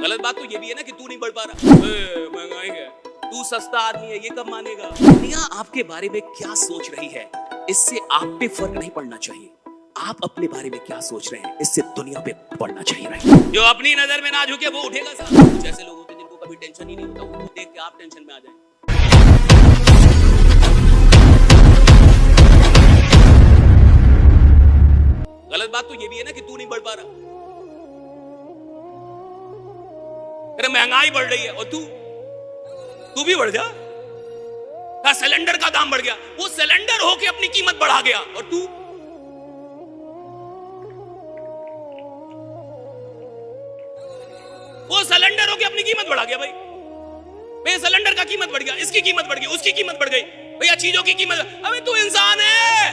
गलत बात तो ये भी है ना कि तू नहीं बढ़ पा रहा। महंगाई है, तू सस्ता आदमी है, ये कब मानेगा? दुनिया आपके बारे में क्या सोच रही है, इससे आप पे फर्क नहीं पड़ना चाहिए। आप अपने बारे में क्या सोच रहे हैं, इससे दुनिया पे पड़ना चाहिए। जो अपनी नजर में ना झुके वो उठेगा साहब। कुछ ऐसे लोग होते हैं जिनको कभी टेंशन ही नहीं होता, उनको देख के आप टेंशन में आ जाए। गलत बात तो ये भी है ना कि तू नहीं बढ़ पा रहा। अरे महंगाई बढ़ रही है और तू भी बढ़ जा। सिलेंडर का दाम बढ़ गया, वो सिलेंडर होके अपनी कीमत बढ़ा गया और तू वो सिलेंडर होके अपनी कीमत बढ़ा गया। भाई सिलेंडर का कीमत बढ़ गया, इसकी कीमत बढ़ गई, उसकी कीमत बढ़ गई, भैया चीजों की कीमत। अबे तू इंसान है,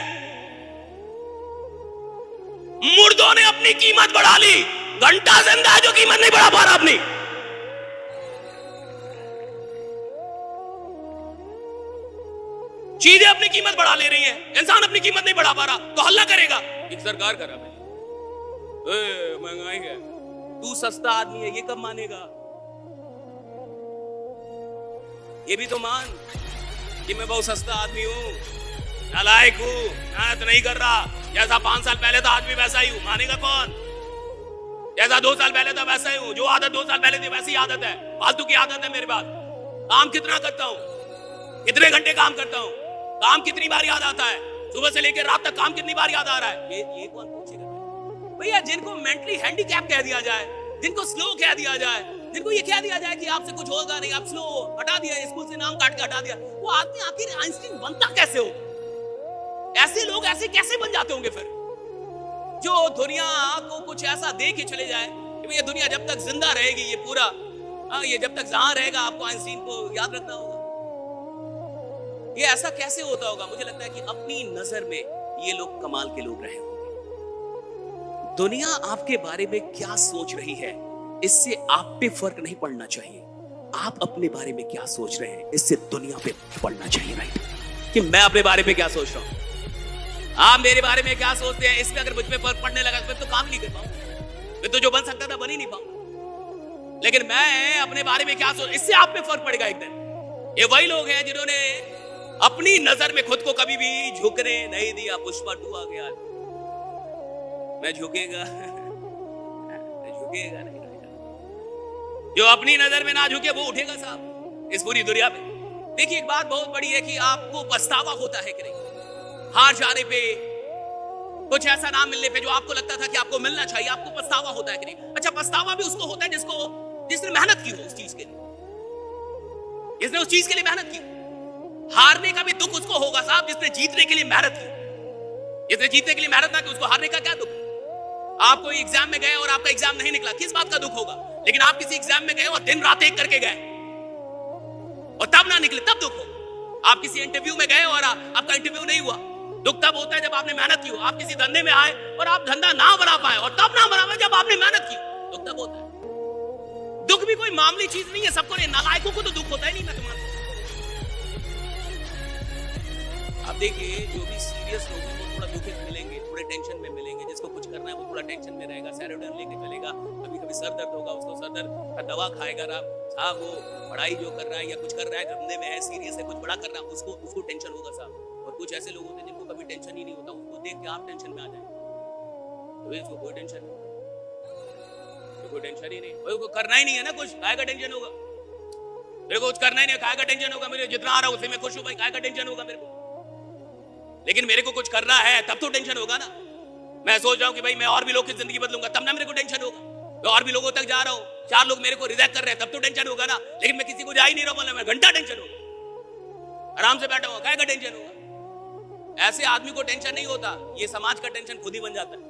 मुर्दों ने अपनी कीमत बढ़ा ली, घंटा जिंदा है जो कीमत नहीं बढ़ा पा रहा अपनी। चीजें अपनी कीमत बढ़ा ले रही है, इंसान अपनी कीमत नहीं बढ़ा पा रहा तो हल्ला करेगा। एक सरकार करा महंगाई है, तू सस्ता आदमी है, ये कब मानेगा? ये भी तो मान कि मैं बहुत सस्ता आदमी हूं, नालायक हूं, मेहनत नहीं कर रहा। जैसा 5 साल पहले था आज भी वैसा ही हूं, मानेगा कौन? जैसा 2 साल पहले था वैसा ही हूं, जो आदत 2 साल पहले थी वैसी आदत है, फालतू की आदत है मेरे पास। काम कितना करता हूं, कितने घंटे काम करता हूं, काम कितनी बार याद आता है, सुबह से लेकर रात तक काम कितनी बार याद आ रहा है, ये कौन पूछेगा? भैया जिनको मेंटली हैंडीकैप कह दिया जाए, जिनको स्लो कह दिया जाए, जिनको ये कह दिया जाए कि आपसे कुछ होगा नहीं, आप स्लो हटा दिया, स्कूल से नाम काट के हटा दिया, वो आदमी आखिर आइंस्टीन बनता कैसे हो? ऐसे लोग ऐसे कैसे बन जाते होंगे फिर, जो दुनिया को कुछ ऐसा दे के चले जाए कि भैया दुनिया जब तक जिंदा रहेगी, ये पूरा ये जब तक जहां रहेगा आपको आइंस्टीन को याद रखना होगा। ये ऐसा कैसे होता होगा? मुझे लगता है कि अपनी नजर में ये लोग कमाल के लोग रहे होंगे। दुनिया आपके बारे में क्या सोच रही है, इससे आप पे फर्क नहीं पड़ना चाहिए। आप अपने बारे में क्या सोच रहे हैं, इससे दुनिया पे पड़ना चाहिए। राइट, कि मैं अपने बारे में क्या सोच रहा हूं, आप मेरे बारे में क्या सोचते हैं, इसमें अगर मुझ पे फर्क पड़ने लगा तो काम नहीं कर पाऊंगा, मैं तो जो बन सकता था बन ही नहीं पाऊंगा। लेकिन मैं अपने बारे में क्या सोच, इससे आप पे फर्क पड़ेगा एक दिन। ये वही लोग हैं जिन्होंने अपनी नजर में खुद को कभी भी झुकने नहीं दिया। पुष्पा 2 आ गया, मैं झुकेगा झुकेगा नहीं, जो अपनी नजर में ना झुके वो उठेगा साहब इस पूरी दुनिया में। देखिए एक बात बहुत बड़ी है कि आपको पछतावा होता है कि नहीं, हार जाने पे, कुछ ऐसा ना मिलने पे जो आपको लगता था कि आपको मिलना चाहिए, आपको पछतावा होता है कि नहीं? अच्छा, पछतावा भी उसको होता है जिसने मेहनत की हो उस चीज के लिए, जिसने उस चीज के लिए मेहनत की। हारने का भी दुख उसको होगा साहब जिसने जीतने के लिए मेहनत की। जिसने जीतने के लिए मेहनत ना की उसको हारने का क्या दुख? आप कोई एग्जाम में गए और आपका एग्जाम नहीं निकला, किस बात का दुख होगा? लेकिन आप किसी एग्जाम में गए और दिन रात एक करके गए और तब ना निकले, तब दुख हो। आप किसी इंटरव्यू में गए और आपका इंटरव्यू नहीं हुआ, दुख तब होता है जब आपने मेहनत की हो। आप किसी धंधे में आए और आप धंधा ना बना पाए और तब ना बना पाए जब आपने मेहनत की, दुख तब होता है। दुख भी कोई मामूली चीज नहीं है, सबको नहीं, नालायकों को तो दुख होता ही नहीं। मैं तुम्हारा आप देखिए, जो भी सीरियस लोग हैं वो थोड़ा दुखित मिलेंगे, थोड़े टेंशन में मिलेंगे। जिसको कुछ करना है वो थोड़ा टेंशन में रहेगा, सैरोडन लेके चलेगा, कभी कभी सर दर्द होगा, उसको सर दर्द का दवा खाएगा। साहब वो पढ़ाई जो कर रहा है या कुछ कर रहा है, धंधे में है, सीरियस है, कुछ बड़ा कर रहा है, उसको टेंशन होगा साहब। और कुछ ऐसे लोग होते हैं जिनको कभी टेंशन ही नहीं होता, उसको देख के आप टेंशन में आ जाएंगे। तो इसको कोई टेंशन नहीं, कोई टेंशन ही नहीं, उसको करना ही नहीं है ना कुछ, काय का टेंशन होगा? मेरे को कुछ करना ही नहीं, काय का टेंशन होगा? मेरे जितना आ रहा है उसे मैं खुश हूं भाई, काय का टेंशन होगा मेरे को? लेकिन मेरे को कुछ करना है तब तो टेंशन होगा ना। मैं सोच रहा हूं कि भाई मैं और भी लोग की जिंदगी बदलूंगा, तब ना मेरे को टेंशन होगा। मैं और भी लोगों तक जा रहा हूं, 4 लोग मेरे को रिजेक्ट कर रहे हैं, तब तो टेंशन होगा ना। लेकिन मैं किसी को जा ही नहीं रहा, बोला मैं घंटा टेंशन होगा, आराम से बैठा हुआ, काय का टेंशन होगा? ऐसे आदमी को टेंशन नहीं होता, ये समाज का टेंशन खुद ही बन जाता है,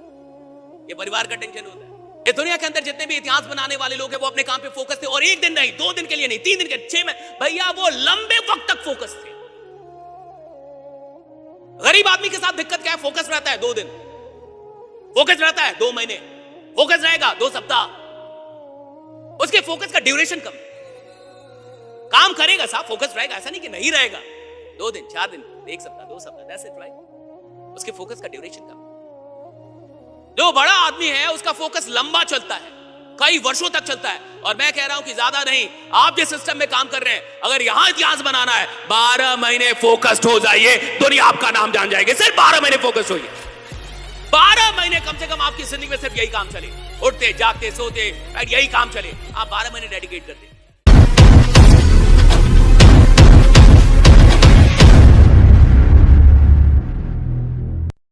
ये परिवार का टेंशन होता है। ये दुनिया के अंदर जितने भी इतिहास बनाने वाले लोग हैं वो अपने काम पे फोकस थे, और एक दिन नहीं, 2 दिन के लिए नहीं, 3 दिन के, 6 महीने, भैया वो लंबे वक्त तक फोकस थे। गरीब आदमी के साथ दिक्कत क्या है? फोकस रहता है 2 दिन, फोकस रहता है 2 महीने, फोकस रहेगा 2 सप्ताह, उसके फोकस का ड्यूरेशन कम। काम करेगा साहब, फोकस रहेगा, ऐसा नहीं कि नहीं रहेगा। 2 दिन, 4 दिन, 1 सप्ताह, 2 सप्ताह, दैट्स इट राइट। उसके फोकस का ड्यूरेशन कम। जो बड़ा आदमी है उसका फोकस लंबा चलता है, कई वर्षों तक चलता है। और मैं कह रहा हूं कि ज्यादा नहीं, आप जिस सिस्टम में काम कर रहे हैं, अगर यहां इतिहास बनाना है, 12 महीने फोकस्ड हो जाइए, दुनिया आपका नाम जान जाएगी। सिर्फ 12 महीने फोकस्ड होइए, 12 महीने कम से कम आपकी जिंदगी में सिर्फ यही काम चले, उठते जागते सोते यही काम चले, आप 12 महीने डेडिकेट कर दें।